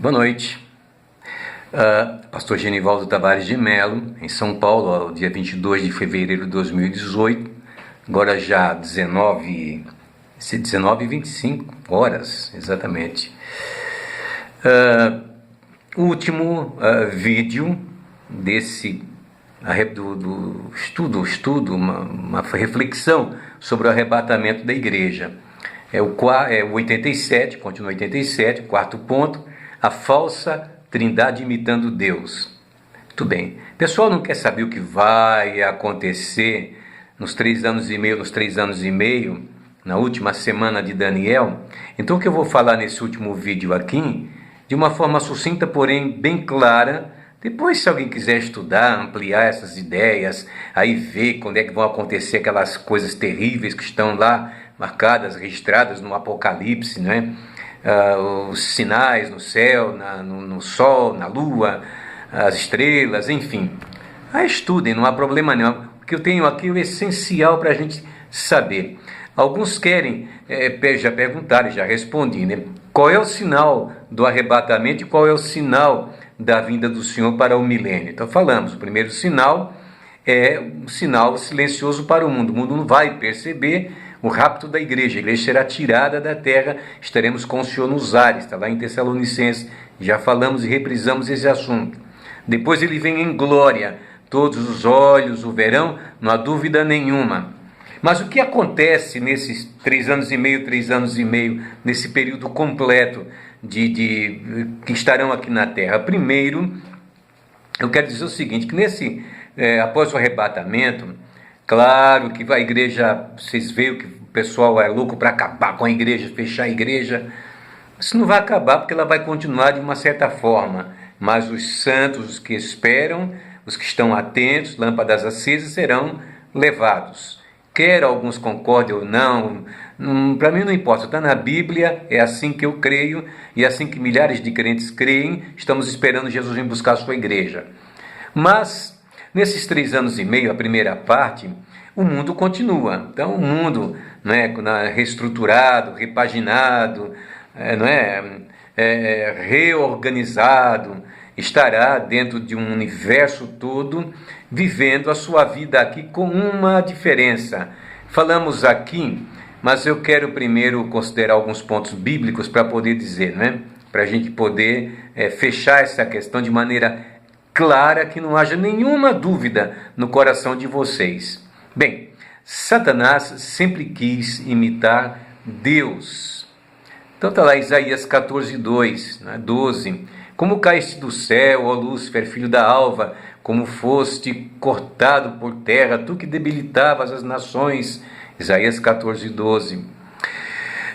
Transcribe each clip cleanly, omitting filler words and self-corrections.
Boa noite. Pastor Genivaldo Tavares de Mello, em São Paulo, ao dia 22 de fevereiro de 2018, agora já 19h25 horas, exatamente. O último vídeo desse do estudo, uma reflexão sobre o arrebatamento da igreja. É o 87, continua 87, quarto ponto, a falsa trindade imitando Deus. Muito bem. O pessoal não quer saber o que vai acontecer nos 3 anos e meio, na última semana de Daniel. Então o que eu vou falar nesse último vídeo aqui, de uma forma sucinta, porém bem clara. Depois, se alguém quiser estudar, ampliar essas ideias, aí ver quando é que vão acontecer aquelas coisas terríveis que estão lá marcadas, registradas no Apocalipse, não é? Os sinais no céu, no sol, na lua, as estrelas, enfim. Aí estudem, não há problema nenhum. O que eu tenho aqui é o essencial para a gente saber. Alguns querem, já perguntaram, já respondi, né? Qual é o sinal do arrebatamento e qual é o sinal da vinda do Senhor para o milênio? Então falamos, o primeiro sinal é um sinal silencioso para o mundo. O mundo não vai perceber o rapto da igreja. A igreja será tirada da terra, estaremos com o Senhor nos ares. Está lá em Tessalonicenses, já falamos e reprisamos esse assunto. Depois ele vem em glória, todos os olhos o verão, não há dúvida nenhuma. Mas o que acontece nesses 3 anos e meio, nesse período completo que estarão aqui na terra? Primeiro, eu quero dizer o seguinte, que após o arrebatamento, claro que a igreja, vocês veem que o pessoal é louco para acabar com a igreja, fechar a igreja. Isso não vai acabar porque ela vai continuar de uma certa forma, mas os santos, os que esperam, os que estão atentos, lâmpadas acesas, serão levados. Quer alguns concordem ou não, para mim não importa, está na Bíblia, é assim que eu creio, e é assim que milhares de crentes creem. Estamos esperando Jesus vir buscar a sua igreja. Mas, nesses 3 anos e meio, a primeira parte, o mundo continua. Então, o mundo, não é, reestruturado, repaginado, reorganizado, estará dentro de um universo todo, vivendo a sua vida aqui com uma diferença. Falamos aqui, mas eu quero primeiro considerar alguns pontos bíblicos para poder dizer, para a gente poder fechar essa questão de maneira clara, que não haja nenhuma dúvida no coração de vocês. Bem, Satanás sempre quis imitar Deus. Então está lá Isaías 14:2, 12. Como caíste do céu, ó Lúcifer, filho da alva, como foste cortado por terra, tu que debilitavas as nações. Isaías 14:12.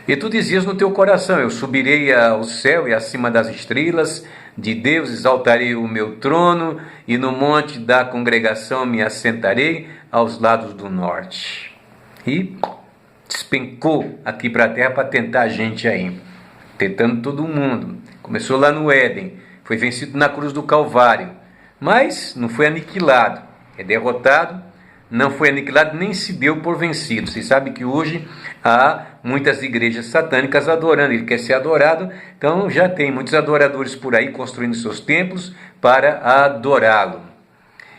E tu dizias no teu coração, eu subirei ao céu e acima das estrelas, de Deus exaltarei o meu trono, e no monte da congregação me assentarei aos lados do norte. E despencou aqui para a terra para tentar a gente aí, tentando todo mundo. Começou lá no Éden, foi vencido na cruz do Calvário, mas não foi aniquilado, é derrotado, não foi aniquilado, nem se deu por vencido. Vocês sabem que hoje há muitas igrejas satânicas adorando, ele quer ser adorado, então já tem muitos adoradores por aí construindo seus templos para adorá-lo.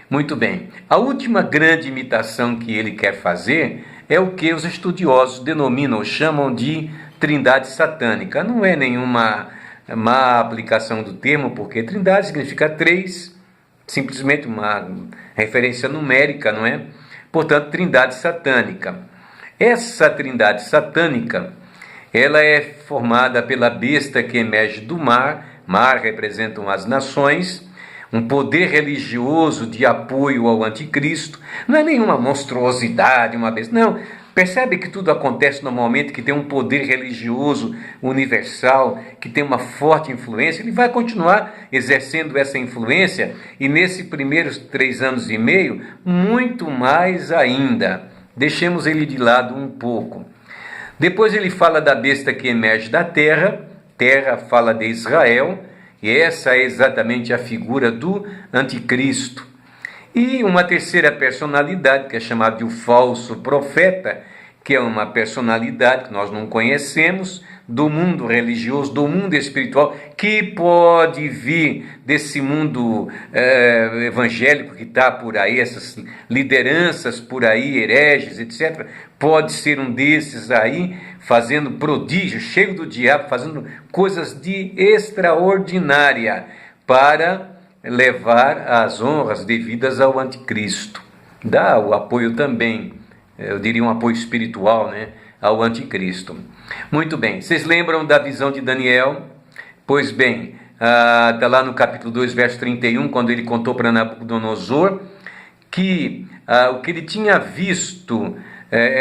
Muito bem, a última grande imitação que ele quer fazer é o que os estudiosos denominam, chamam de trindade satânica. Não é nenhuma má aplicação do termo, porque trindade significa 3, simplesmente uma referência numérica, não é? Portanto, trindade satânica. Essa trindade satânica, ela é formada pela besta que emerge do mar representam as nações, um poder religioso de apoio ao anticristo, não é nenhuma monstruosidade, uma besta, não. Percebe que tudo acontece normalmente, que tem um poder religioso universal, que tem uma forte influência. Ele vai continuar exercendo essa influência, e nesses primeiros 3 anos e meio, muito mais ainda. Deixemos ele de lado um pouco. Depois ele fala da besta que emerge da terra, terra fala de Israel, e essa é exatamente a figura do anticristo. E uma terceira personalidade, que é chamada de o falso profeta, que é uma personalidade que nós não conhecemos, do mundo religioso, do mundo espiritual, que pode vir desse mundo evangélico que está por aí, essas lideranças por aí, hereges, etc. Pode ser um desses aí, fazendo prodígios, cheio do diabo, fazendo coisas de extraordinária para levar as honras devidas ao anticristo. Dá o apoio também, eu diria um apoio espiritual, né, ao anticristo. Muito bem, vocês lembram da visão de Daniel? Pois bem, está lá no capítulo 2, verso 31, quando ele contou para Nabucodonosor que o que ele tinha visto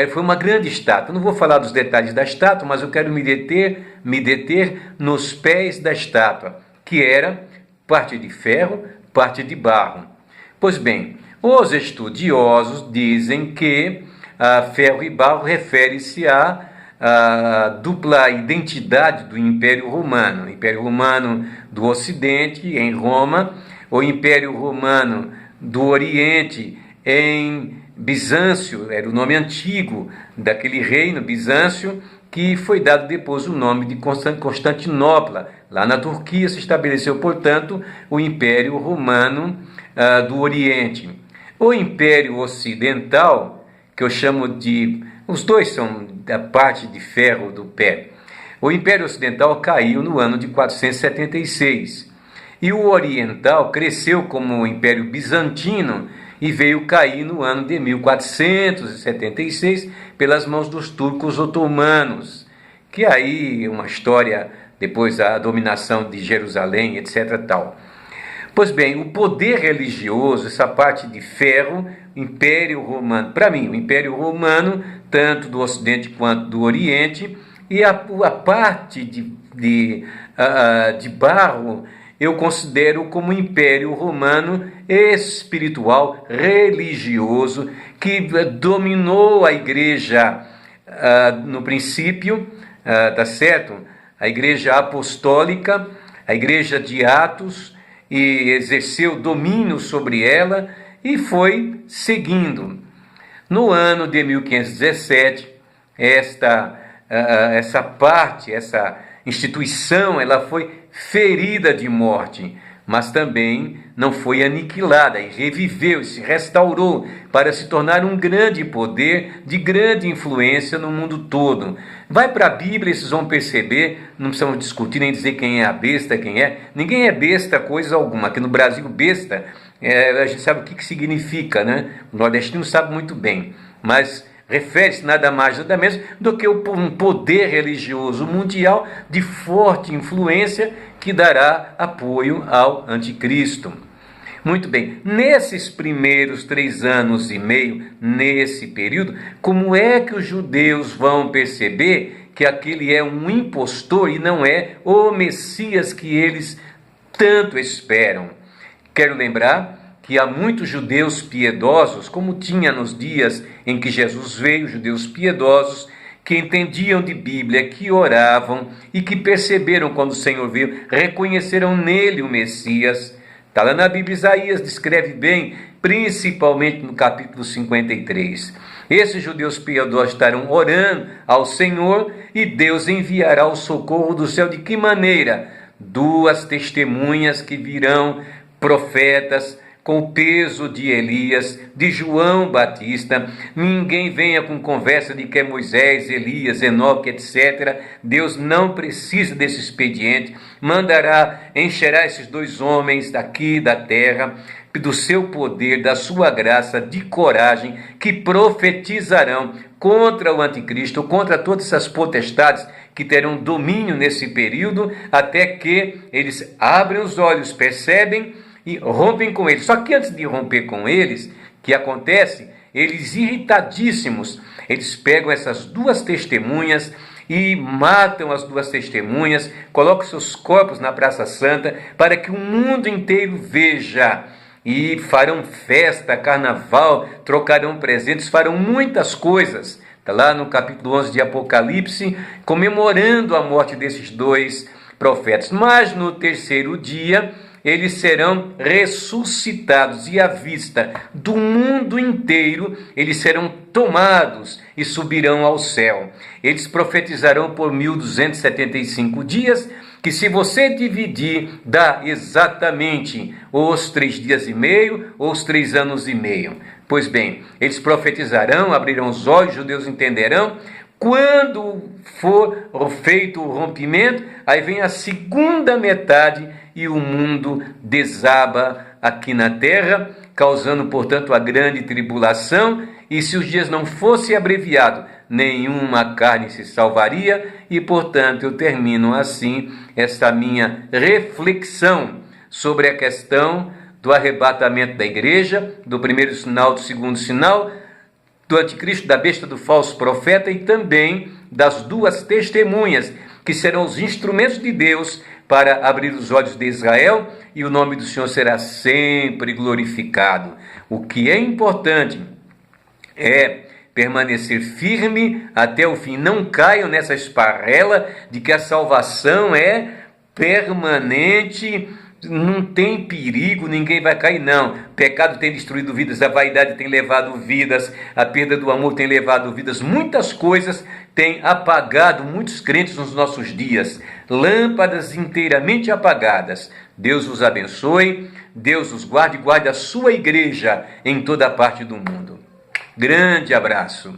foi uma grande estátua. Não vou falar dos detalhes da estátua, mas eu quero me deter nos pés da estátua, que era parte de ferro, parte de barro. Pois bem, os estudiosos dizem que ferro e barro refere-se à dupla identidade do Império Romano. O Império Romano do Ocidente, em Roma, o Império Romano do Oriente, em Bizâncio, era o nome antigo daquele reino, Bizâncio, que foi dado depois o nome de Constantinopla. Lá na Turquia se estabeleceu, portanto, o Império Romano do Oriente. O Império Ocidental, que eu chamo de... Os dois são da parte de ferro do pé. O Império Ocidental caiu no ano de 476. E o Oriental cresceu como o Império Bizantino e veio cair no ano de 1476 pelas mãos dos turcos otomanos, que aí uma história, depois a dominação de Jerusalém, etc. tal. Pois bem, o poder religioso, essa parte de ferro, Império Romano, para mim, o Império Romano, tanto do Ocidente quanto do Oriente, e a parte de barro, eu considero como Império Romano espiritual, religioso, que dominou a igreja no princípio, tá certo? A igreja apostólica, a igreja de Atos, e exerceu domínio sobre ela e foi seguindo. No ano de 1517, essa instituição, ela foi ferida de morte, mas também não foi aniquilada, e reviveu, e se restaurou para se tornar um grande poder, de grande influência no mundo todo. Vai para a Bíblia e vocês vão perceber, não precisamos discutir nem dizer quem é a besta, quem é. Ninguém é besta, coisa alguma. Aqui no Brasil, besta, a gente sabe o que significa, né? O nordestino sabe muito bem, mas refere-se nada mais, nada menos do que um poder religioso mundial de forte influência que dará apoio ao anticristo. Muito bem, nesses primeiros 3 anos e meio, nesse período, como é que os judeus vão perceber que aquele é um impostor e não é o Messias que eles tanto esperam? Quero lembrar que há muitos judeus piedosos, como tinha nos dias em que Jesus veio, judeus piedosos, que entendiam de Bíblia, que oravam e que perceberam quando o Senhor veio, reconheceram nele o Messias. Está lá na Bíblia, Isaías descreve bem, principalmente no capítulo 53. Esses judeus piedosos estarão orando ao Senhor e Deus enviará o socorro do céu. De que maneira? 2 testemunhas que virão, profetas, com o peso de Elias, de João Batista. Ninguém venha com conversa de que é Moisés, Elias, Enoque, etc. Deus não precisa desse expediente. Encherá esses 2 homens daqui da terra, do seu poder, da sua graça, de coragem, que profetizarão contra o anticristo, contra todas essas potestades que terão domínio nesse período, até que eles abrem os olhos, percebem e rompem com eles. Só que antes de romper com eles, que acontece? Eles irritadíssimos, eles pegam essas 2 testemunhas e matam as 2 testemunhas, colocam seus corpos na Praça Santa para que o mundo inteiro veja, e farão festa, carnaval, trocarão presentes, farão muitas coisas. Está lá no capítulo 11 de Apocalipse, comemorando a morte desses 2 profetas. Mas no terceiro dia, eles serão ressuscitados e à vista do mundo inteiro eles serão tomados e subirão ao céu. Eles profetizarão por 1275 dias, que se você dividir, dá exatamente os 3 dias e meio ou os 3 anos e meio. Pois bem, eles profetizarão, abrirão os olhos, os judeus entenderão. Quando for feito o rompimento, aí vem a segunda metade e o mundo desaba aqui na terra, causando, portanto, a grande tribulação. E se os dias não fossem abreviados, nenhuma carne se salvaria. E, portanto, eu termino assim esta minha reflexão sobre a questão do arrebatamento da igreja, do primeiro sinal, do segundo sinal, do anticristo, da besta, do falso profeta e também das duas testemunhas, que serão os instrumentos de Deus para abrir os olhos de Israel, e o nome do Senhor será sempre glorificado. O que é importante é permanecer firme até o fim. Não caiam nessa esparrela de que a salvação é permanente, não tem perigo, ninguém vai cair, não. O pecado tem destruído vidas, a vaidade tem levado vidas, a perda do amor tem levado vidas, muitas coisas têm apagado muitos crentes nos nossos dias, lâmpadas inteiramente apagadas. Deus os abençoe, Deus os guarde e guarde a sua igreja em toda parte do mundo. Grande abraço.